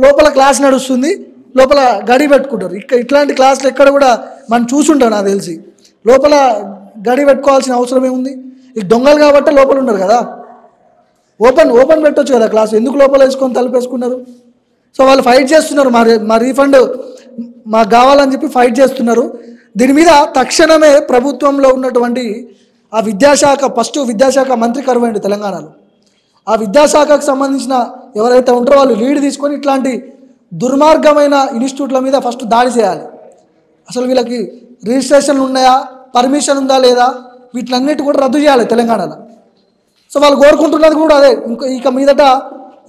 లోపల క్లాస్ నడుస్తుంది, లోపల గడి పెట్టుకుంటారు. ఇట్లాంటి క్లాసులు ఎక్కడ కూడా మనం చూసుంటాం నాకు తెలిసి. లోపల గడి పెట్టుకోవాల్సిన అవసరం ఏముంది? ఈ దొంగలు కాబట్టి లోపల ఉన్నారు కదా, ఓపెన్ పెట్టొచ్చు కదా క్లాస్, ఎందుకు లోపల వేసుకొని తలుపేసుకున్నారు? సో వాళ్ళు ఫైట్ చేస్తున్నారు, మా రీఫండ్ మాకు కావాలని చెప్పి ఫైట్ చేస్తున్నారు. దీని మీద తక్షణమే ప్రభుత్వంలో ఉన్నటువంటి ఆ ఫస్ట్ విద్యాశాఖ మంత్రి కరువైండు తెలంగాణలో. ఆ విద్యాశాఖకు సంబంధించిన ఎవరైతే ఉంటారో వాళ్ళు లీడ్ తీసుకొని ఇట్లాంటి దుర్మార్గమైన ఇన్స్టిట్యూట్ల మీద ఫస్ట్ దాడి చేయాలి. అసలు వీళ్ళకి రిజిస్ట్రేషన్లు ఉన్నాయా, పర్మిషన్ ఉందా లేదా, వీటిలన్నిటి కూడా రద్దు చేయాలి తెలంగాణలో. సో వాళ్ళు కోరుకుంటున్నది కూడా అదే, ఇక మీదట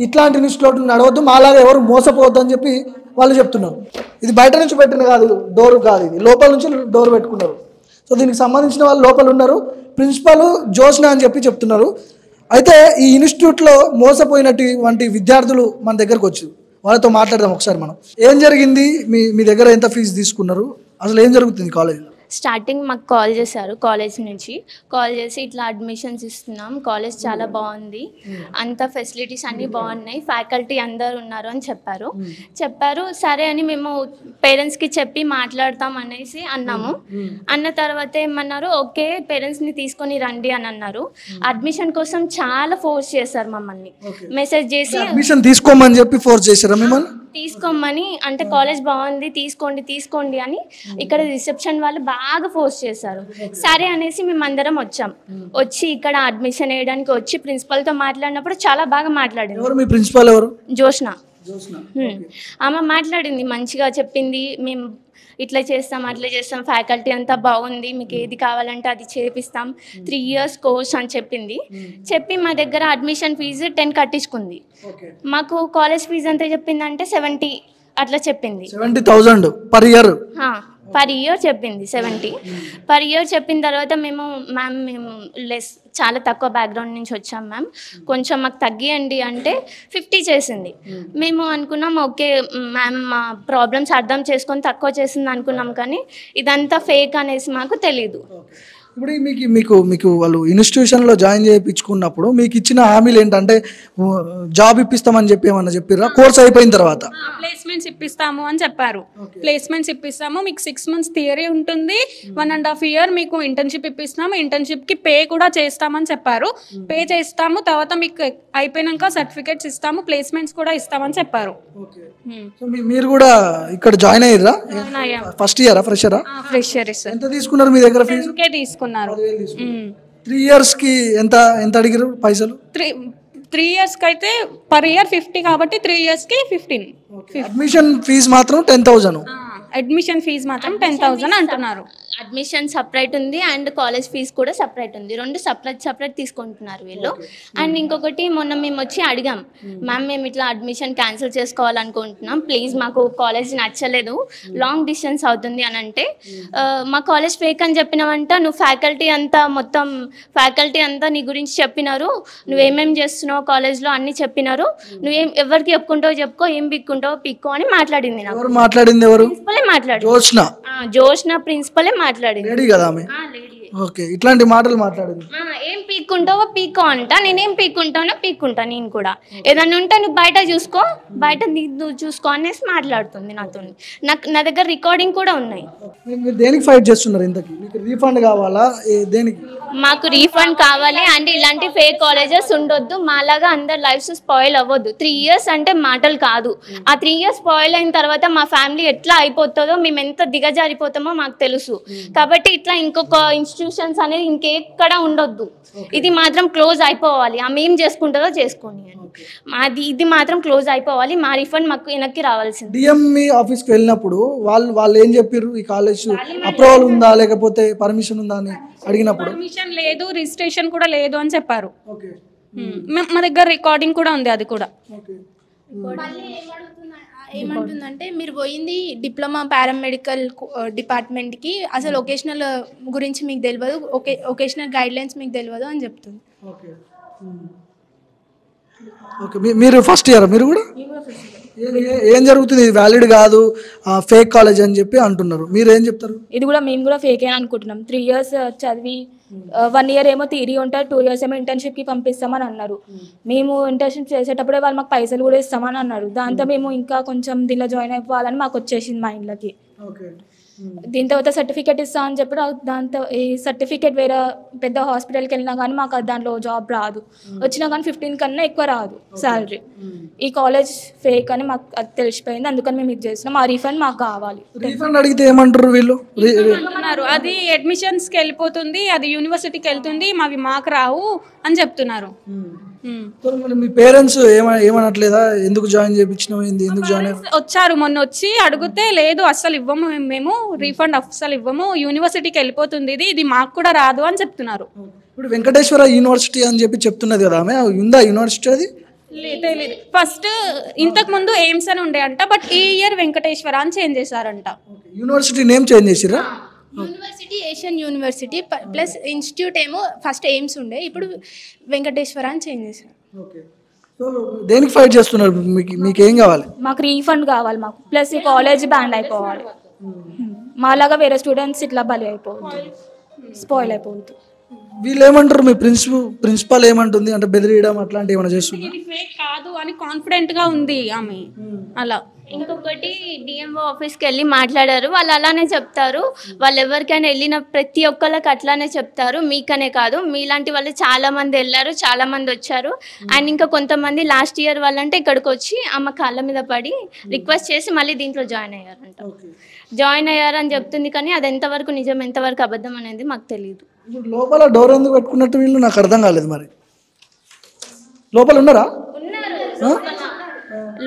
ఇట్లాంటి ఇన్స్టిట్యూట్లు నడవద్దు, మాలాగా ఎవరు మోసపోవద్దు అని చెప్పి వాళ్ళు చెప్తున్నారు. ఇది బయట నుంచి పెట్టిన కాదు, డోర్ కాదు, ఇది లోపల నుంచి డోర్ పెట్టుకున్నారు. సో దీనికి సంబంధించిన వాళ్ళు లోపల ఉన్నారు. ప్రిన్సిపల్ జోష్న అని చెప్పి చెప్తున్నారు. అయితే ఈ ఇన్స్టిట్యూట్లో మోసపోయినటువంటి విద్యార్థులు మన దగ్గరకు వచ్చి వాళ్ళతో మాట్లాడదాం ఒకసారి మనం. ఏం జరిగింది, మీ దగ్గర ఎంత ఫీజు తీసుకున్నారు, అసలు ఏం జరుగుతుంది కాలేజీలో? స్టార్టింగ్ మాకు కాల్ చేశారు, కాలేజ్ నుంచి కాల్ చేసి ఇట్లా అడ్మిషన్స్ ఇస్తున్నాం, కాలేజ్ చాలా బాగుంది, అంత ఫెసిలిటీస్ అన్నీ బాగున్నాయి, ఫ్యాకల్టీ అందరు ఉన్నారు అని చెప్పారు. సరే అని మేము పేరెంట్స్కి చెప్పి మాట్లాడతాం అనేసి అన్నాము. అన్న తర్వాత ఏమన్నారు, ఓకే పేరెంట్స్ని తీసుకొని రండి అని అన్నారు. అడ్మిషన్ కోసం చాలా ఫోర్స్ చేశారు మమ్మల్ని, మెసేజ్ చేసి అడ్మిషన్ తీసుకోమని చెప్పి ఫోర్స్ చేశారా మిమ్మల్ని? తీసుకోమని, అంటే కాలేజ్ బాగుంది తీసుకోండి అని ఇక్కడ రిసెప్షన్ వాళ్ళు బాగా ఫోర్స్ చేశారు. సరే అనేసి మేము అందరం వచ్చి ఇక్కడ అడ్మిషన్ వేయడానికి వచ్చి ప్రిన్సిపల్తో మాట్లాడినప్పుడు చాలా బాగా మాట్లాడింది. ఎవరు మీ ప్రిన్సిపల్? ఎవరు? జోష్న. ఆమె మాట్లాడింది, మంచిగా చెప్పింది, మేము ఇట్లా చేస్తాం అట్లా చేస్తాం, ఫ్యాకల్టీ అంతా బాగుంది, మీకు ఏది కావాలంటే అది చేపిస్తాం, 3 years కోర్స్ అని చెప్పి మా దగ్గర అడ్మిషన్ ఫీజు 10 కట్టించుకుంది. మాకు కాలేజ్ ఫీజు ఎంత చెప్పిందంటే 70 అట్లా చెప్పింది. 70,000 పర్ ఇయర్ చెప్పింది. 70 పర్ ఇయర్ చెప్పిన తర్వాత మేము చాలా తక్కువ బ్యాక్గ్రౌండ్ నుంచి వచ్చాం మ్యామ్, కొంచెం మాకు తగ్గియండి అంటే 50 చేసింది. మేము అనుకున్నాం ఓకే మ్యామ్ మా ప్రాబ్లమ్స్ అర్థం చేసుకొని తక్కువ చేసింది అనుకున్నాం, కానీ ఇదంతా ఫేక్ అనేసి మాకు తెలీదు. ఇప్పుడు మీకు వాళ్ళు ఇన్స్టిట్యూషన్లో జాయిన్ చేయించుకున్నప్పుడు మీకు ఇచ్చిన హామీలు ఏంటంటే జాబ్ ఇప్పిస్తామని చెప్పి ఏమన్నా చెప్పారా? కోర్స్ అయిపోయిన తర్వాత ప్లేస్మెంట్స్ ఇప్పిస్తాము అని చెప్పారు. ప్లేస్మెంట్స్ ఇప్పిస్తాము, మీకు 6 months థియరీ ఉంటుంది, 1.5 year మీకు ఇంటర్న్షిప్ ఇప్పిస్తాము, ఇంటర్న్షిప్కి పే కూడా చేస్తామని చెప్పారు. పే చేస్తాము, తర్వాత మీకు అయిపోయినాక సర్టిఫికేట్స్ ఇస్తాము, ప్లేస్మెంట్స్ కూడా ఇస్తామని చెప్పారు. మీరు కూడా ఇక్కడ జాయిన్ అయ్యారా? ఫస్ట్ ఇయరా ఫ్రెషరా? ఫ్రెషర్. ఎంత తీసుకున్నారు మీ దగ్గర ఫీజు? తీసుకున్నారు. 3 years కి ఎంత అడిగారు పైసలు? 3 years కి అయితే పర్ ఇయర్ 50 కాబట్టి 3 years కి 15. అడ్మిషన్ ఫీజు మాత్రం 10,000. అడ్మిషన్ ఫీజు మాత్రం 10,000 అంటున్నారు. అడ్మిషన్ సపరేట్ ఉంది అండ్ కాలేజ్ ఫీజు కూడా సపరేట్ ఉంది, 2 సపరేట్ తీసుకుంటున్నారు వీళ్ళు. అండ్ ఇంకొకటి మొన్న మేము వచ్చి అడిగాం, మ్యామ్ మేము ఇట్లా అడ్మిషన్ క్యాన్సిల్ చేసుకోవాలనుకుంటున్నాం, ప్లీజ్ మాకు కాలేజ్ నచ్చలేదు, లాంగ్ డిస్టెన్స్ అవుతుంది అని అంటే, మా కాలేజ్ ఫేక్ అని చెప్పినావంట, నువ్వు ఫ్యాకల్టీ అంతా నీ గురించి చెప్పినారు, నువ్వేమేమి చేస్తున్నావు కాలేజ్లో అన్నీ చెప్పినారు, నువ్వేం ఎవరికి చెప్పుకుంటావో చెప్పుకో, ఏం పిక్కుంటావో పిక్కో అని మాట్లాడింది. ప్రిన్సిపలే మాట్లాడింది, జోష్న ప్రిన్సిపలే మాట్లాడింది. ఓకే, ఇట్లాంటి మాటలు మాట్లాడింది. ఏం పీక్కుంటావో పీక్కో అంట, నేనేం పీక్కుంటానో పీక్కుంటా, నేను కూడా ఏదన్నా ఉంటే నువ్వు బయట నువ్వు చూసుకో అనేసి మాట్లాడుతుంది నాతో. నా దగ్గర రికార్డింగ్ కూడా ఉన్నాయి. దేనికి ఫైట్ చేస్తున్నారు? ఇంతకీ మీకు రీఫండ్ కావాలా? దేనికి? మాకు రీఫండ్ కావాలి అండ్ ఇలాంటి ఫేక్ కాలేజెస్ ఉండొద్దు, మాలాగా అందరు లైఫ్స్ స్పాయిల్ అవ్వద్దు. 3 years అంటే మాటలు కాదు, ఆ 3 years స్పాయిల్ అయిన తర్వాత మా ఫ్యామిలీ ఎట్లా అయిపోతుందో, మేము ఎంత దిగజారిపోతామో మాకు తెలుసు. కాబట్టి ఇట్లా ఇంకొక ఇన్స్టిట్యూషన్స్ అనేది ఇంకెక్కడ ఉండొద్దు, ఇది మాత్రం క్లోజ్ అయిపోవాలి. ఆమె ఏం చేసుకుంటుందో చేసుకోండి, ఇది మాత్రం క్లోజ్ అయిపోవాలి, మా రిఫండ్ మాకు వెనక్కి రావాల్సింది. డిఎంఈ ఆఫీస్కి వెళ్ళినప్పుడు వాళ్ళు ఏం చెప్పారు? ఈ కాలేజ్ అప్రూవల్ ఉందా లేకపోతే పర్మిషన్ ఉందా అని అడిగినప్పుడు పర్మిషన్ లేదు, రిజిస్ట్రేషన్ కూడా లేదు అని చెప్పారు. మా దగ్గర రికార్డింగ్ కూడా ఉంది, అది కూడా. ఏమంటుందంటే మీరు పోయింది డిప్లొమా పారామెడికల్ డిపార్ట్మెంట్కి, అసలు ఒకేషనల్ గురించి మీకు తెలియదు, ఒకేషనల్ గైడ్లైన్స్ మీకు తెలియదు అని చెప్తుంది. మీరు ఫస్ట్ ఇయర్? మీరు కూడా ఏం జరుగుతుంది, ఇది వ్యాలిడ్ కాదు, ఫేక్ కాలేజ్ అని చెప్పి అంటున్నారు, మీరు ఏం చెప్తారు? ఇది కూడా మేము కూడా ఫేక్ అని అనుకుంటున్నాం. 3 years చదివి 1 year ఏమో థియరీ ఉంటుంది, 2 years ఏమో ఇంటర్న్షిప్కి పంపిస్తామని అన్నారు. మేము ఇంటర్న్షిప్ చేసేటప్పుడే వాళ్ళు మాకు పైసలు కూడా ఇస్తామని అన్నారు. దాంతో మేము ఇంకా కొంచెం దీనిలో జాయిన్ అయిపోవాలని మాకు వచ్చేసింది మైండ్లోకి. దీని తర్వాత సర్టిఫికేట్ ఇస్తా అని చెప్పి దాంతో ఈ సర్టిఫికేట్ వేరే పెద్ద హాస్పిటల్కి వెళ్ళినా కానీ మాకు దాంట్లో జాబ్ రాదు, వచ్చినా కానీ 15 కన్నా ఎక్కువ రాదు శాలరీ. ఈ కాలేజ్ ఫేక్ అని మాకు అది తెలిసిపోయింది, అందుకని మేము ఇది చేసినాం. ఆ రీఫండ్ మాకు కావాలి. రీఫండ్ అడిగితే ఏమంటారు వీళ్ళు? అంటున్నారు అది అడ్మిషన్స్కి వెళ్ళిపోతుంది, అది యూనివర్సిటీకి వెళ్తుంది, మాకు రావు అని చెప్తున్నారు. మీ పేరెంట్స్ ఏమనట్లేదా? ఎందుకు జాయిన్ చేయించినావు, ఎందుకు జాయిన్ వచ్చారు మొన్న వచ్చి అడిగితే లేదు అస్సలు ఇవ్వము, మేము రీఫండ్ అస్సలు ఇవ్వము, యూనివర్సిటీకి వెళ్ళిపోతుంది, ఇది మాకు కూడా రాదు అని చెప్తున్నారు. ఇప్పుడు వెంకటేశ్వర యూనివర్సిటీ అని చెప్పి చెప్తున్నది కదా ఆమె, ఉందా యూనివర్సిటీ అది? తెలియదు. ఫస్ట్ ఇంతకు ముందు ఎయిమ్స్ అని ఉండే అంట, బట్ ఈ ఇయర్ వెంకటేశ్వర అని చేంజ్ చేశారంట. యూనివర్సిటీ నేమ్ చేంజ్ చేసిరా? University Asian university plus institute ఏమో ఫస్ట్ ఎయిమ్స్ ఉండే, ఇప్పుడు వెంకటేశ్వర అని చేంజ్ చేశారు. సో దేనికి ఫైట్ చేస్తున్నారు? మీకు ఏం కావాలి? మాకు రీఫండ్ కావాలి మాకు, ప్లస్ ఈ కాలేజ్ బ్యాండ్ అయిపోవాలి. మాలాగా వేరే స్టూడెంట్స్ ఇట్లా బలి అయిపోతుంది, స్పాయిల్ అయిపోతుంది. వీళ్ళు ఏమంటారు? మీ ప్రిన్సిపాల్ ఏమంటుంది అంటే బెదిరియడం అట్లాంటి ఏమైనా చేస్తుంది? ఇది ఫేక్ కాదు అని కాన్ఫిడెంట్ గా ఉంది ఆమె. అలా ఇంకొకటి డిఎంఓ ఆఫీస్కి వెళ్ళి మాట్లాడారు, వాళ్ళు అలానే చెప్తారు. వాళ్ళు ఎవరికైనా వెళ్ళిన ప్రతి ఒక్కళ్ళకి అట్లానే చెప్తారు, మీకనే కాదు, మీలాంటి వాళ్ళు చాలామంది వెళ్ళారు, చాలామంది వచ్చారు. అండ్ ఇంకా కొంతమంది లాస్ట్ ఇయర్ వాళ్ళంటే ఇక్కడికి వచ్చి అమ్మ కాళ్ళ మీద పడి రిక్వెస్ట్ చేసి మళ్ళీ దీంట్లో జాయిన్ అయ్యారంట. జాయిన్ అయ్యారని చెప్తుంది, కానీ అది ఎంతవరకు నిజం ఎంతవరకు అబద్ధం అనేది మాకు తెలియదు. ఇప్పుడు లోపల డోర్ ఎందుకు పెట్టుకున్నట్టు వీళ్ళు నాకు అర్థం కాలేదు. మరి లోపల ఉన్నారా?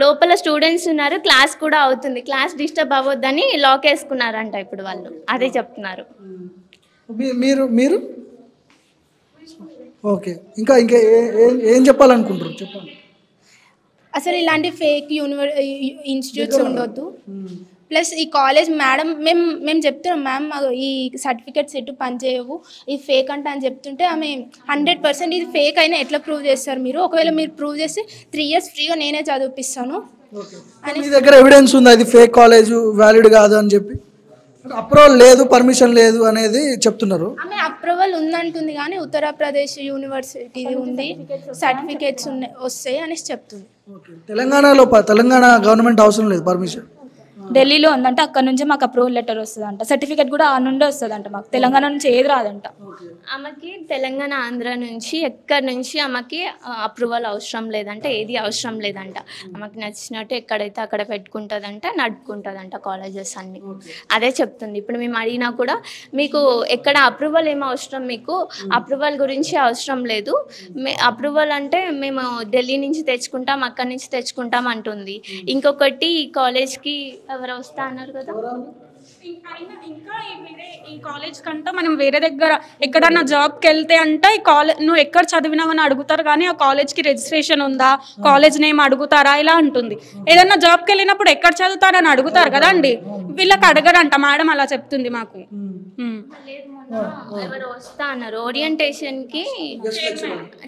లోపల స్టూడెంట్స్ ఉన్నారు, క్లాస్ కూడా అవుతుంది, క్లాస్ డిస్టర్బ్ అవ్వద్దని లాక్ వేసుకున్నారంట. ఇప్పుడు వాళ్ళు అదే చెప్తున్నారు. మీరు ఓకే, ఇంకా ఏం చెప్పాలనుకుంటారు చెప్పండి. అసలు ఇలాంటి ఫేక్ ఇన్స్టిట్యూట్స్ ఉండొద్దు. ప్లస్ ఈ కాలేజ్ మేడం మేము చెప్తున్నాం, మ్యామ్ ఈ సర్టిఫికేట్స్ ఎటు పనిచేయవు, ఇది ఫేక్ అంట అని చెప్తుంటే ఆమె 100% ఇది ఫేక్ అయినా ఎట్లా ప్రూవ్ చేస్తారు మీరు, ఒకవేళ మీరు ప్రూవ్ చేస్తే 3 years ఫ్రీగా నేనే చదివిపిస్తాను అని. మీ దగ్గర ఎవిడెన్స్ ఉంది అది ఫేక్ కాలేజ్ వ్యాలిడ్ కాదు అని చెప్పి? అప్రూవల్ లేదు, పర్మిషన్ లేదు అనేది చెప్తున్నారు. ఆమె అప్రూవల్ ఉందంటుంది కానీ ఉత్తరప్రదేశ్ యూనివర్సిటీ ఉంది, సర్టిఫికేట్స్ వస్తాయి అనేసి చెప్తుంది. తెలంగాణ గవర్నమెంట్ అవసరం లేదు పర్మిషన్, ఢిల్లీలో ఉందంటే అక్కడ నుంచి మాకు అప్రూవల్ లెటర్ వస్తుందంట, సర్టిఫికేట్ కూడా ఆ నుండే వస్తుందంట. మాకు తెలంగాణ నుంచి ఏది రాదంట. ఆమెకి తెలంగాణ ఆంధ్ర నుంచి ఎక్కడి నుంచి ఆమెకి అప్రూవల్ అవసరం లేదంట, ఏది అవసరం లేదంట. ఆమెకి నచ్చినట్టు ఎక్కడైతే అక్కడ పెట్టుకుంటుందంట, నడుపుకుంటుందంట కాలేజెస్ అన్ని. అదే చెప్తుంది. ఇప్పుడు మేము అడిగినా కూడా మీకు ఎక్కడ అప్రూవల్ ఏమో అవసరం, మీకు అప్రూవల్ గురించి అవసరం లేదు, అప్రూవల్ అంటే మేము ఢిల్లీ నుంచి తెచ్చుకుంటాం, అక్కడి నుంచి తెచ్చుకుంటాం అంటుంది. ఇంకొకటి ఈ కాలేజ్కి ఎవరు వస్తా అన్నారు కదా, ఇంకా ఈ కాలేజ్ కంటే మనం వేరే దగ్గర ఎక్కడన్నా జాబ్కి వెళ్తే అంటే ఈ కాలేజ్ నువ్వు ఎక్కడ చదివినావని అడుగుతారు, కానీ ఆ కాలేజ్కి రిజిస్ట్రేషన్ ఉందా, కాలేజ్ నేమ్ అడుగుతారా ఇలా ఉంటుంది. ఏదన్నా జాబ్కి వెళ్ళినప్పుడు ఎక్కడ చదువుతారని అడుగుతారు కదా అండి, వీళ్ళకి అడగరంట. మేడం అలా చెప్తుంది మాకు. ఎవరు వస్తా అన్నారు ఓరియంటేషన్కి,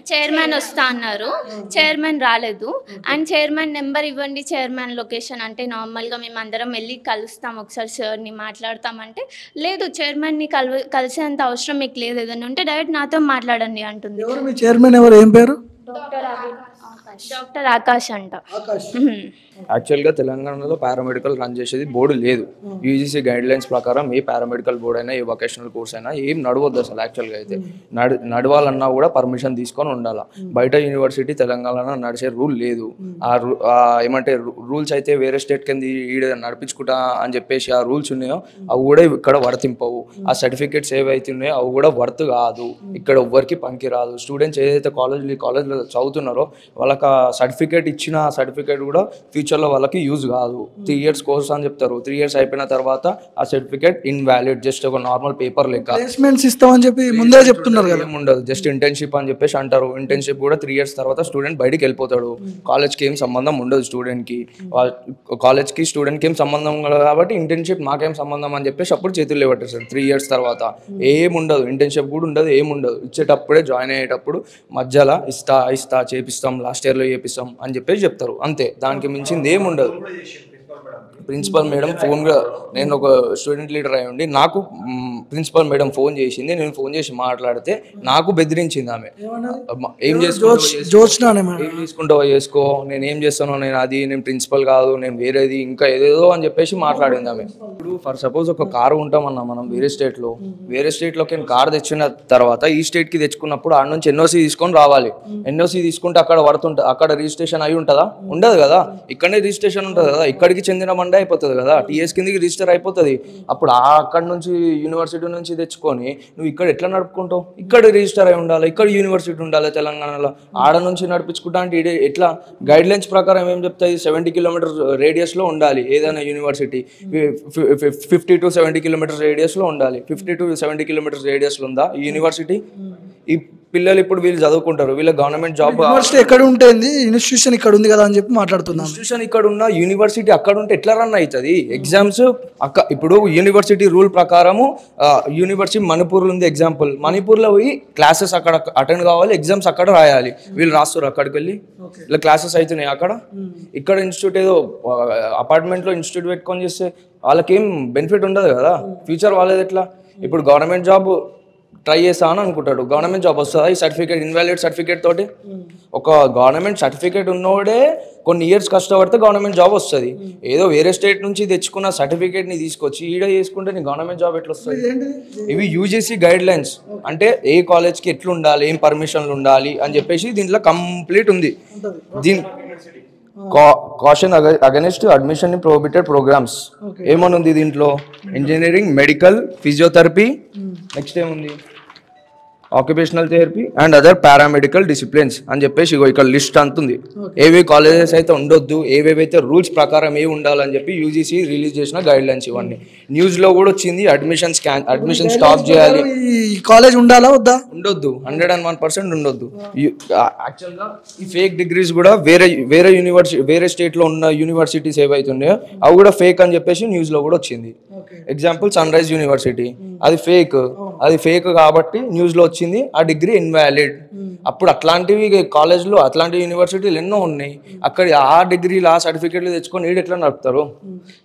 చైర్మన్ వస్తా అన్నారు, చైర్మన్ రాలేదు. అండ్ చైర్మన్ నెంబర్ ఇవ్వండి, చైర్మన్ లొకేషన్ అంటే నార్మల్గా మేము అందరం వెళ్ళి కలుస్తాం, ఒకసారి సార్ని మాట్లాడతామంటే లేదు, చైర్మన్ని కలిసేంత అవసరం మీకు లేదు, ఏదైనా ఉంటే డైరెక్ట్ నాతో మాట్లాడండి అంటుంది. మీ చైర్మన్ ఎవరు, ఏం పేరు? డాక్టర్ ఆకాష్ అంట. యాక్చువల్గా తెలంగాణలో పారామెడికల్ రన్ చేసేది బోర్డు లేదు. యూజీసీ గైడ్ లైన్స్ ప్రకారం ఏ పారామెడికల్ బోర్డు అయినా, ఏ వొకేషనల్ కోర్స్ అయినా ఏం నడవద్దు అసలు. యాక్చువల్గా అయితే నడవాలన్నా కూడా పర్మిషన్ తీసుకొని ఉండాలి. బయట యూనివర్సిటీ తెలంగాణలో నడిచే రూల్ లేదు. ఏమంటే రూల్స్ అయితే వేరే స్టేట్ కింద ఈడ నడిపించుకుంటా అని చెప్పేసి ఆ రూల్స్ ఉన్నాయో అవి కూడా ఇక్కడ వర్తింపవు. ఆ సర్టిఫికేట్స్ ఏవైతే ఉన్నాయో అవి కూడా వర్త్ కాదు, ఇక్కడ ఎవ్వరికి పనికి రాదు. స్టూడెంట్స్ ఏదైతే కాలేజ్లో చదువుతున్నారో వాళ్ళకి ఆ సర్టిఫికేట్ ఇచ్చిన ఆ సర్టిఫికేట్ కూడా ఫ్యూచర్లో వాళ్ళకి యూజ్ కాదు. 3 years కోర్స్ అని చెప్తారు, 3 years అయిపోయిన తర్వాత ఆ సర్టిఫికేట్ ఇన్వాలిడ్, జస్ట్ ఒక నార్మల్ పేపర్ లెక్క. ప్లేస్మెంట్స్ ఇస్తామని చెప్పి ముందే చెప్తున్నారు కదా, ఉండదు, జస్ట్ ఇంటర్న్షిప్ అని చెప్పేసి అంటారు. ఇంటర్న్షిప్ కూడా 3 years తర్వాత స్టూడెంట్ బయటికి వెళ్ళిపోతాడు. కాలేజ్కి ఏం సంబంధం ఉండదు స్టూడెంట్కి, కాలేజ్కి స్టూడెంట్కి ఏం సంబంధం ఉండదు కాబట్టి ఇంటర్న్షిప్ మాకేం సంబంధం అని చెప్పేసి అప్పుడు చేతుల్లో పెట్టేస్తారు. 3 years తర్వాత ఏముండదు, ఇంటర్న్షిప్ కూడా ఉండదు, ఏముండదు. ఇచ్చేటప్పుడే జాయిన్ అయ్యేటప్పుడు మధ్యలో ఇస్తా చేపిస్తాం, లాస్ట్ ఇయర్లో చేపిస్తాం అని చెప్పేసి చెప్తారు, అంతే. దానికి మించి చేసింది ఏముండదు. ప్రిన్సిపల్ మేడం ఫోన్గా, నేను ఒక స్టూడెంట్ లీడర్ అయి ఉండి నాకు ప్రిన్సిపల్ మేడం ఫోన్ చేసింది. నేను ఫోన్ చేసి మాట్లాడితే నాకు బెదిరించింది ఆమె. ఏం చేసుకుంటావో చేసుకో, నేను ఏం చేస్తానో, నేను ప్రిన్సిపల్ కాదు, నేను వేరేది ఇంకా ఏదేదో అని చెప్పేసి మాట్లాడింది ఆమె. ఇప్పుడు ఫర్ సపోజ్ ఒక కారు ఉంటామన్నా మనం వేరే స్టేట్లోకి కారు తెచ్చిన తర్వాత ఈ స్టేట్కి తెచ్చుకున్నప్పుడు ఆడ నుంచి ఎన్ఓసి తీసుకొని రావాలి. ఎన్ఓసి తీసుకుంటే అక్కడ రిజిస్ట్రేషన్ అయి ఉంటుందా? ఉండదు కదా. ఇక్కడనే రిజిస్ట్రేషన్ ఉంటుంది కదా. ఇక్కడికి చెందిన మండే అయిపోతుంది కదా, టీఎస్ కిందకి రిజిస్టర్ అయిపోతుంది. అప్పుడు అక్కడ నుంచి యూనివర్సిటీ నుంచి తెచ్చుకొని నువ్వు ఇక్కడ ఎట్లా నడుపుకుంటావు? ఇక్కడ రిజిస్టర్ అయి ఉండాలి, ఇక్కడ యూనివర్సిటీ ఉండాలి తెలంగాణలో. ఆడ నుంచి నడిపించుకుంటా అంటే ఎట్లా? గైడ్ లైన్స్ ప్రకారం ఏం చెప్తాయి? 70 కిలోమీటర్స్ రేడియస్లో ఉండాలి ఏదైనా యూనివర్సిటీ. 50 to 70 కిలోమీటర్స్ రేడియస్లో ఉండాలి. 50 to 70 కిలోమీటర్స్ రేడియస్లో ఉందా ఈ యూనివర్సిటీ? ఈ పిల్లలు ఇప్పుడు వీళ్ళు చదువుకుంటారు, వీళ్ళ గవర్నమెంట్ జాబ్. యూనివర్సిటీ ఎక్కడ ఉంటుంది, ఇన్స్టిట్యూషన్ ఇక్కడ ఉంది కదా అని చెప్పి మాట్లాడుతున్నాం. ఇన్స్టిట్యూషన్ ఇక్కడ ఉన్న యూనివర్సిటీ అక్కడ ఉంటే ఎట్లా రన్ అవుతుంది ఎగ్జామ్స్? ఇప్పుడు యూనివర్సిటీ రూల్ ప్రకారము యూనివర్సిటీ మణిపూర్లో ఉంది ఎగ్జాంపుల్. మణిపూర్లో పోయి క్లాసెస్ అక్కడ అటెండ్ కావాలి, ఎగ్జామ్స్ అక్కడ రాయాలి. వీళ్ళు రాస్తారు అక్కడికి వెళ్ళి, ఇలా క్లాసెస్ అవుతున్నాయి అక్కడ. ఇక్కడ ఇన్స్టిట్యూట్ ఏదో అపార్ట్మెంట్లో ఇన్స్టిట్యూట్ పెట్టుకొని చేస్తే వాళ్ళకేం బెనిఫిట్ ఉండదు కదా. ఫ్యూచర్ వాళ్ళది ఎట్లా? ఇప్పుడు గవర్నమెంట్ జాబ్ ట్రై చేస్తా అని అనుకుంటాడు, గవర్నమెంట్ జాబ్ వస్తుందా ఈ సర్టిఫికేట్, ఇన్వాలిడ్ సర్టిఫికేట్ తోటి? ఒక గవర్నమెంట్ సర్టిఫికేట్ ఉన్నోడే కొన్ని ఇయర్స్ కష్టపడితే గవర్నమెంట్ జాబ్ వస్తుంది. ఏదో వేరే స్టేట్ నుంచి తెచ్చుకున్న సర్టిఫికేట్ని తీసుకొచ్చి ఈడ చేసుకుంటే నీ గవర్నమెంట్ జాబ్ ఎట్లా వస్తుంది? ఇవి యూజీసీ గైడ్ లైన్స్, అంటే ఏ కాలేజ్కి ఎట్లా ఉండాలి, ఏం పర్మిషన్లు ఉండాలి అని చెప్పేసి దీంట్లో కంప్లీట్ ఉంది. Caution against admission in prohibited programmes ఏమని ఉంది దీంట్లో? ఇంజనీరింగ్, మెడికల్, ఫిజియోథెరపీ, నెక్స్ట్ ఏముంది? Occupational therapy and other paramedical disciplines అని చెప్పేసి ఇక్కడ లిస్ట్ అంతుంది. ఏవే కాలేజెస్ అయితే ఉండొద్దు, ఏవేవైతే రూల్స్ ప్రకారం ఏవి ఉండాలని చెప్పి యూజీసీ రిలీజ్ చేసిన గైడ్ లైన్స్ ఇవన్నీ. న్యూస్లో కూడా వచ్చింది, అడ్మిషన్ స్టాప్ చేయాలి. కాలేజ్ ఉండాలా వద్దా? ఉండొద్దు, 101% ఉండొద్దు. యాక్చువల్గా ఈ ఫేక్ డిగ్రీస్ కూడా వేరే యూనివర్సిటీ, వేరే స్టేట్లో ఉన్న యూనివర్సిటీస్ ఏవైతున్నాయో అవి కూడా ఫేక్ అని చెప్పేసి న్యూస్లో కూడా వచ్చింది. ఎగ్జాంపుల్ సన్ రైజ్ యూనివర్సిటీ, అది ఫేక్ కాబట్టి న్యూస్లో వచ్చింది, ఆ డిగ్రీ ఇన్వాలిడ్. అప్పుడు అట్లాంటివి కాలేజ్లో, అట్లాంటి యూనివర్సిటీలు ఎన్నో ఉన్నాయి. అక్కడ ఆ డిగ్రీలు, ఆ సర్టిఫికేట్లు తెచ్చుకొని వీడు ఎట్లా నడుపుతారు?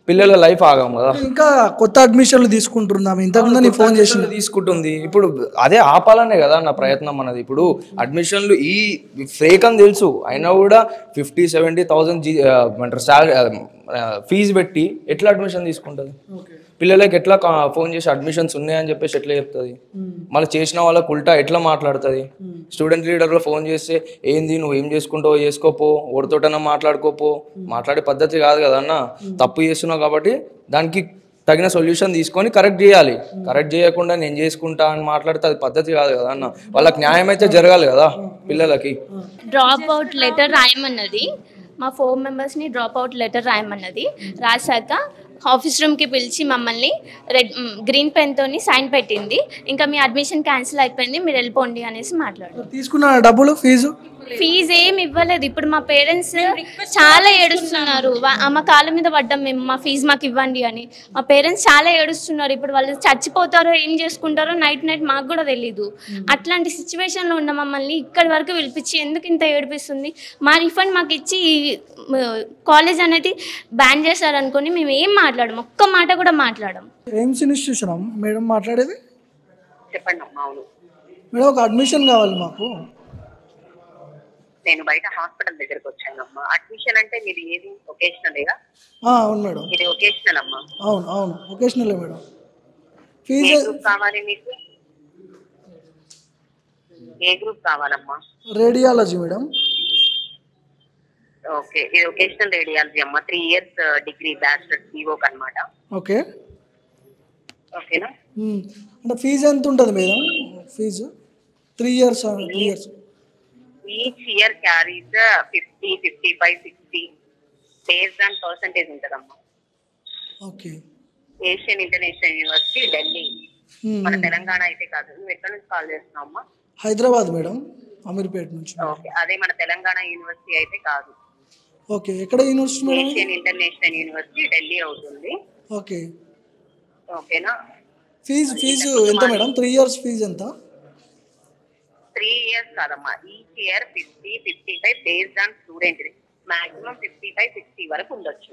పిల్లల లైఫ్ ఆగం కదా. ఇంకా కొత్త అడ్మిషన్లు తీసుకుంటున్నాం, ఇంతకుముందు నీ ఫోన్ చేసి తీసుకుంటుంది. ఇప్పుడు అదే ఆపాలనే కదా నా ప్రయత్నం అన్నది. ఇప్పుడు అడ్మిషన్లు ఈ ఫేక్ అని తెలుసు అయినా కూడా 50-70,000 ఫీజు పెట్టి ఎట్లా అడ్మిషన్ తీసుకుంటుంది? పిల్లలకి ఎట్లా ఫోన్ చేసి అడ్మిషన్స్ ఉన్నాయని చెప్పేసి ఎట్లా చెప్తుంది? మళ్ళీ చేసిన వాళ్ళకి ఉల్టా ఎట్లా మాట్లాడుతుంది? స్టూడెంట్ లీడర్లో ఫోన్ చేస్తే ఏంది నువ్వు ఏం చేసుకుంటావో చేసుకోపో, ఓడితోటన్నా మాట్లాడుకోపో, మాట్లాడే పద్ధతి కాదు కదా అన్న. తప్పు చేస్తున్నావు కాబట్టి దానికి తగిన సొల్యూషన్ తీసుకొని కరెక్ట్ చేయాలి. కరెక్ట్ చేయకుండా నేను చేసుకుంటా అని మాట్లాడితే అది పద్ధతి కాదు కదా అన్న. వాళ్ళకి న్యాయం అయితే జరగాలి కదా పిల్లలకి. డ్రాప్ అవుట్ లెటర్ రాయమన్నది, మా 4 మెంబర్స్ని డ్రాప్ అవుట్ లెటర్ రాయమన్నది. రాశాక ఆఫీస్ రూమ్కి పిలిచి మమ్మల్ని గ్రీన్ పెన్తో సైన్ పెట్టింది. ఇంకా మీ అడ్మిషన్ క్యాన్సిల్ అయిపోయింది, మీరు వెళ్ళిపోండి అనేసి మాట్లాడారు. తీసుకున్న డబ్బులు, ఫీజు ఏమి ఇవ్వలేదు. ఇప్పుడు మా పేరెంట్స్ చాలా ఏడుస్తున్నారు, మా కాళ్ళ మీద పడ్డాం మేము, మా ఫీజు మాకు ఇవ్వండి అని. మా పేరెంట్స్ చాలా ఏడుస్తున్నారు. ఇప్పుడు వాళ్ళు చచ్చిపోతారో ఏం చేసుకుంటారో నైట్ మాకు కూడా తెలీదు. అట్లాంటి సిచ్యువేషన్లో ఉన్న మమ్మల్ని ఇక్కడి వరకు పిలిపించి ఎందుకు ఇంత ఏడిపిస్తుంది? మా రిఫండ్ మాకు ఇచ్చి కాలేజ్ అనేది బ్యాన్ చేశారనుకొని మేము ఏం మాట్లాడము, ఒక్క మాట కూడా మాట్లాడము. ఎయిమ్స్ ఇన్స్టిట్యూషన్ మేడం మాట్లాడేది? చెప్పండి అమ్మా. అవును మేడం, ఒక అడ్మిషన్ కావాలి మాకు. నేను బయట హాస్పిటల్ దగ్గరకు వచ్చానమ్మా. అడ్మిషన్ అంటే మీరు ఏది ఒకేషనలేగా? అవును మేడం, ఇది ఒకేషనల్ అమ్మా. అవును ఒకేషనలే మేడం. ఏ గ్రూప్ కావాలి మీకు? ఏ గ్రూప్ కావాలమ్మా? Radiology madam. ఓకే, ఇది ఒకేషనల్ రేడియాలజీ అమ్మా. 3 years డిగ్రీ బ్యాచిలర్ సిఓక్ అన్నమాట. ఓకే, ఓకేనా? అంటే ఫీజు ఎంత ఉంటుంది madam? Fees 3 years. Each year carries 50, 55, 60 based on percentage ఉంటుందమ్మా. Okay. Asian International University, Delhi, మన తెలంగాణ అయితే కాదు. నువ్వు ఎక్కడి నుంచి కాల్ చేస్తున్నావు అమ్మా? హైదరాబాద్ మేడం, అమీర్పేట నుంచి. ఓకే, అదే మన తెలంగాణ యూనివర్సిటీ అయితే కాదు. ఓకే, ఎక్కడ university madam? Asian International University, Delhi అవుతుంది. ఓకే, ఓకేనా? ఫీజు ఎంత మేడం? 3 years ఫీజు ఎంత? 3 years కాదమ్మా, each year 50, 55 based on student. Maximum 55-60 వరకు ఉండొచ్చు.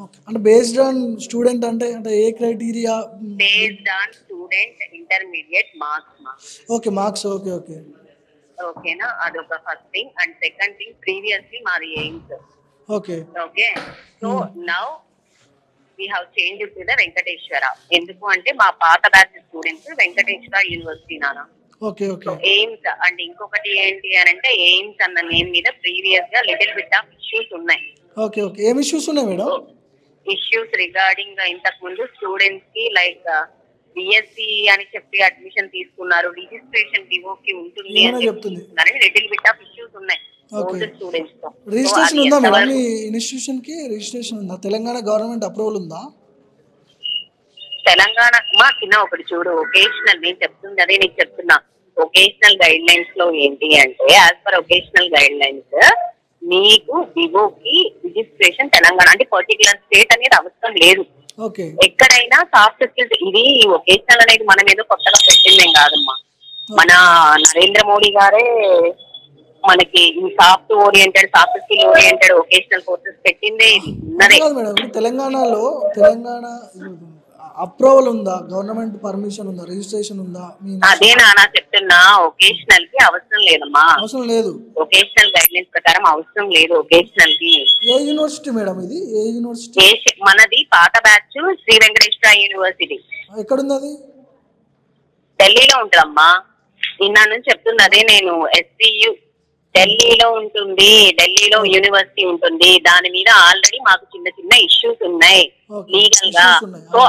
ఓకే, అంటే బేస్డ్ ఆన్ స్టూడెంట్ అంటే ఏ criteria? Based on student intermediate marks. Okay, marks. Okay okay ఓకేనా, అదొక first thing. And second thing, previously మాది AIMS. Okay okay, so now we have change to the Venkateswara. ఎందుకు అంటే మా పాత బ్యాచ్ స్టూడెంట్స్ వెంకటేశ్వర యూనివర్సిటీ నానా. Okay okay so AIMS. And ఇంకొకటి ఏంటి అని అంటే ఎయిమ్స్ అన్న నేమ్ మీద ప్రీవియస్ గా లిటిల్ బిట్ ఆఫ్ ఇష్యూస్ ఉన్నాయి. ఓకే ఓకే ఏం ఇష్యూస్ ఉన్నాయి మేడం? ఇష్యూస్ రిగార్డింగ్ ఇంతకు ముందు స్టూడెంట్స్ కి లైక్ బిఎస్సి అని చెప్పి అడ్మిషన్ తీసుకున్నారు, రిజిస్ట్రేషన్ డివోకి ఉంటుంది అని చెప్తున్నారు. లిటిల్ బిట్ ఆఫ్ ఇష్యూస్ ఉన్నాయి స్టూడెంట్స్ తో. రిజిస్ట్రేషన్ ఉందా మేడం ఈ ఇన్స్టిట్యూషన్ కి? రిజిస్ట్రేషన్ ఉందా? తెలంగాణ గవర్నమెంట్ అప్రూవల్ ఉందా? తెలంగాణ మా చిన్న ఒకటి చూడు, ఒకేషనల్ నేను చెప్తుంది అదే నీకు చెప్తున్నా. ఒకేషనల్ గైడ్ లైన్స్ లో ఏంటి అంటే as per vocational guidelines మీకు వివోకి రిజిస్ట్రేషన్ తెలంగాణ అంటే పర్టికులర్ స్టేట్ అనేది అవసరం లేదు. ఎక్కడైనా సాఫ్ట్ స్కిల్స్, ఇది ఒకేషనల్ అనేది మనం ఏదో కొత్తగా పెట్టిందేం కాదమ్మా. మన నరేంద్ర మోడీ గారే మనకి ఈ soft skill oriented vocational courses పెట్టిందే ఇది ఉన్నదే. తెలంగాణలో తెలంగాణ అప్రూవల్ ఉందా? గవర్నమెంట్ పర్మిషన్ ఉందా? రిజిస్ట్రేషన్ ఉందా? అదే నానా చెప్తున్నా, ఒకేషనల్ కి అవసరం లేదమ్మా. అవసరం లేదు. ఒకేషనల్ గైడ్ లైన్స్ ప్రకారం అవసరం లేదు ఒకేషనల్ కి. ఏ యూనివర్సిటీ మేడం ఇది? ఏ యూనివర్సిటీ? మనది పాత బ్యాచ్ శ్రీ వెంకటేశ్వర యూనివర్సిటీ. ఎక్కడుంది అది? ఢిల్లీలో ఉంటుందమ్మా. నిన్న నుంచి చెప్తున్నదే నేను. ఎస్సీయు ఢిల్లీలో ఉంటుంది, ఢిల్లీలో యూనివర్సిటీ ఉంటుంది. దాని మీద ఆల్రెడీ మాకు చిన్న చిన్న ఇష్యూస్ ఉన్నాయి లీగల్ గా. సో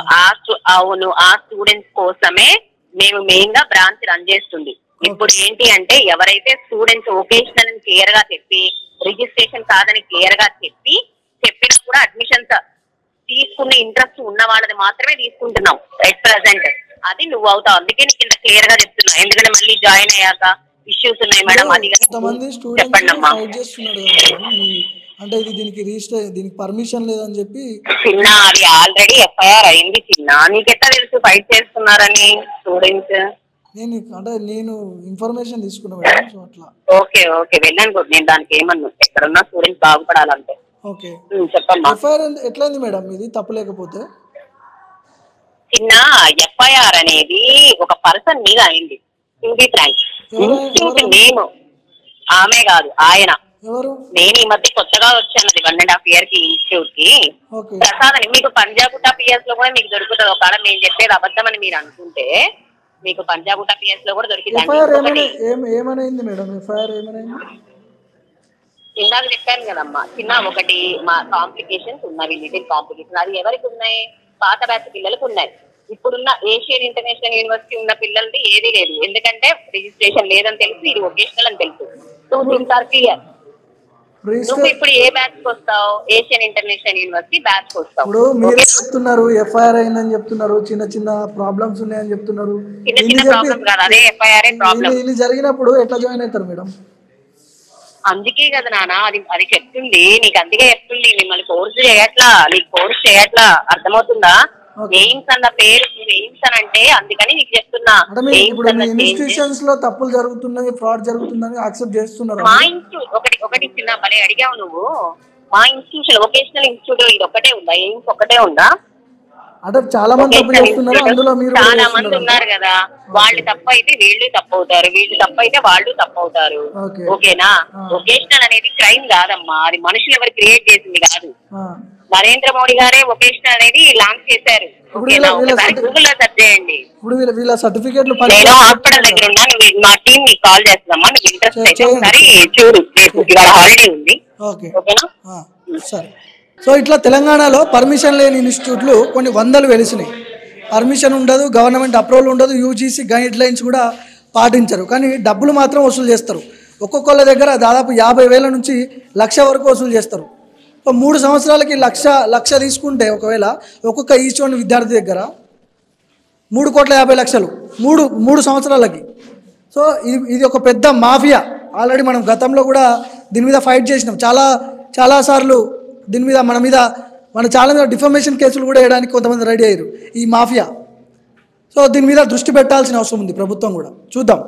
అవును, ఆ స్టూడెంట్స్ కోసమే మేము మెయిన్ గా బ్రాంచ్ రన్ చేస్తుంది. ఇప్పుడు ఏంటి అంటే ఎవరైతే స్టూడెంట్స్ ఒకేషనల్ క్లియర్ గా చెప్పి రిజిస్ట్రేషన్ కాదని క్లియర్ గా చెప్పినా కూడా అడ్మిషన్స్ తీసుకునే ఇంట్రెస్ట్ ఉన్న వాళ్ళది మాత్రమే తీసుకుంటున్నాం ఎట్ ప్రెసెంట్. అది నువ్వు అవుతావు, అందుకే నీకు ఇంత క్లియర్ గా చెప్తున్నా. ఎందుకంటే మళ్ళీ జాయిన్ అయ్యాక ఇష్యూస్ ఉన్నాయి మేడం, అది చెప్పండి అమ్మా. అంటే ఇది దీనికి పర్మిషన్ లేదని చెప్పి చిన్న అది ఆల్రెడీ ఎఫ్ఐఆర్ అయింది చిన్న. నీకెట్టా తెలుసు ఫైట్ చేస్తున్నారని స్టూడెంట్స్? నేను ఇన్ఫర్మేషన్ తీసుకున్నా మేడం. సో అట్లా ఓకే ఓకే వెళ్ళాను. నేను దానికి ఏమన్నా ఎక్కడున్నా స్టూడెంట్స్ బాగుపడాలంటే. ఓకే చెప్పమ్మా. ఎఫ్ఐఆర్ ఎట్లయింది మేడం ఇది తప్పు లేకపోతే? చిన్న ఎఫ్ఐఆర్ అనేది ఒక పర్సన్ మీద అయింది. To be frank, institute name ఆమె కాదు ఆయన. నేను ఈ మధ్య కొత్తగా వచ్చాను 1.5 year కి ఇన్స్టిట్యూట్ కి. ప్రసాద్ అని మీకు పంజాగుట్ట పిఎస్ లో కూడా మీకు దొరుకుతుంది. ఒకవేళ మేము చెప్పేది అబద్ధం అని మీరు అనుకుంటే మీకు పంజాగుట్ట పిఎస్ లో కూడా దొరికింది. ఇందాక చెప్పాను కదమ్మా చిన్న, ఒకటి మా కాంప్లికేషన్స్ ఉన్నవి, లిటిల్ కాంప్లికేషన్. అది ఎవరికి ఉన్నాయి? పాత బ్యాచ్ పిల్లలకు ఉన్నాయి. ఇప్పుడున్న ఏషియన్ ఇంటర్నేషనల్ యూనివర్సిటీ ఉన్న పిల్లలది ఏది లేదు. ఎందుకంటే రిజిస్ట్రేషన్ లేదని తెలుసు, ఇది వొకేషనల్ అని తెలుసు. Two things are clear. నువ్వు ఇప్పుడు ఏ బ్యాచ్ కి వస్తావు? ఏషియన్ ఇంటర్నేషనల్ యూనివర్సిటీ బ్యాచ్ కి వస్తావు. ఇప్పుడు మీరే చెప్తున్నారు ఎఫ్ఐఆర్ అయిందని చెప్తున్నారు, చిన్న చిన్న ప్రాబ్లమ్స్ ఉన్నాయని చెప్తున్నారు. చిన్న చిన్న ప్రాబ్లమ్స్ కాదు, అదే ఎఫ్ఐఆర్ ప్రాబ్లమ్. ఇది జరిగినప్పుడు ఎట్లా జాయిన్ అవుతారు మేడం? అందుకే కదా నాన్న అది చెప్తుంది నీకు. అందుకే చెప్తుంది మిమ్మల్ని కోర్సు చేయట్లా, నీకు కోర్సు చేయట్లా. అర్థమవుతుందా? ఎయిమ్స్ అన్న పేరు ఎయిమ్స్ అని అంటే అందుకని నీకు చెప్తున్నా. ఇన్స్టిట్యూషన్స్ లో తప్పులు జరుగుతున్నాయి, ఫ్రాడ్ జరుగుతుందని యాక్సెప్ట్ చేస్తున్నారు. మా ఇన్స్టిట్యూట్ ఒకటి చిన్న భలే అడిగావు నువ్వు. మా ఇన్స్టిట్యూషన్ వొకేషనల్ ఇన్స్టిట్యూట్ ఇది ఒకటే ఉందా? ఎయిమ్స్ ఒకటే ఉందా? అంటే చాలా మంది తప్పు చేస్తున్నారు, అందులో మీరు చాలా మంది ఉన్నారు కదా. వాళ్ళు తప్పు అయితే వీళ్ళు తప్పు అవుతారు, వీళ్ళు తప్పు అయితే వాళ్ళు తప్పు అవుతారు. ఓకేనా? వొకేషనల్ అనేది క్రైమ్ కాదమ్మా, అది మనుషులు ఎవరు క్రియేట్ చేసింది కాదు. నరేంద్ర మోడీ గారే వొకేషనల్ అనేది లాంచ్ చేశారు. గూగుల్లో సెర్చ్ చేయండి. నేను హాస్పిటల్ దగ్గర ఉన్నా, మా టీం నీకు కాల్ చేస్తామమ్మా. నీకు ఇంట్రెస్ట్ అయితే ఒకసారి చూడు, రేపు ఇవాళ హాలిడే ఉంది. ఓకేనా? సరే. సో ఇట్లా తెలంగాణలో పర్మిషన్ లేని ఇన్స్టిట్యూట్లు కొన్ని వందలు వెలిసినాయి. పర్మిషన్ ఉండదు, గవర్నమెంట్ అప్రూవల్ ఉండదు, యూజీసీ గైడ్ లైన్స్ కూడా పాటించరు, కానీ డబ్బులు మాత్రం వసూలు చేస్తారు. ఒక్కొక్కళ్ళ దగ్గర దాదాపు 50,000 నుంచి 1,00,000 వరకు వసూలు చేస్తారు. సో 3 సంవత్సరాలకి లక్ష తీసుకుంటే ఒకవేళ ఒక్కొక్క ఈచ్ విద్యార్థి దగ్గర 3,50,00,000 మూడు సంవత్సరాలకి. సో ఇది ఒక పెద్ద మాఫియా. ఆల్రెడీ మనం గతంలో కూడా దీని మీద ఫైట్ చేసినాం. చాలాసార్లు దీని మీద మన చాలా మీద డిఫమేషన్ కేసులు కూడా వేయడానికి కొంతమంది రెడీ అయ్యారు ఈ మాఫియా. సో దీని మీద దృష్టి పెట్టాల్సిన అవసరం ఉంది ప్రభుత్వం కూడా. చూద్దాం.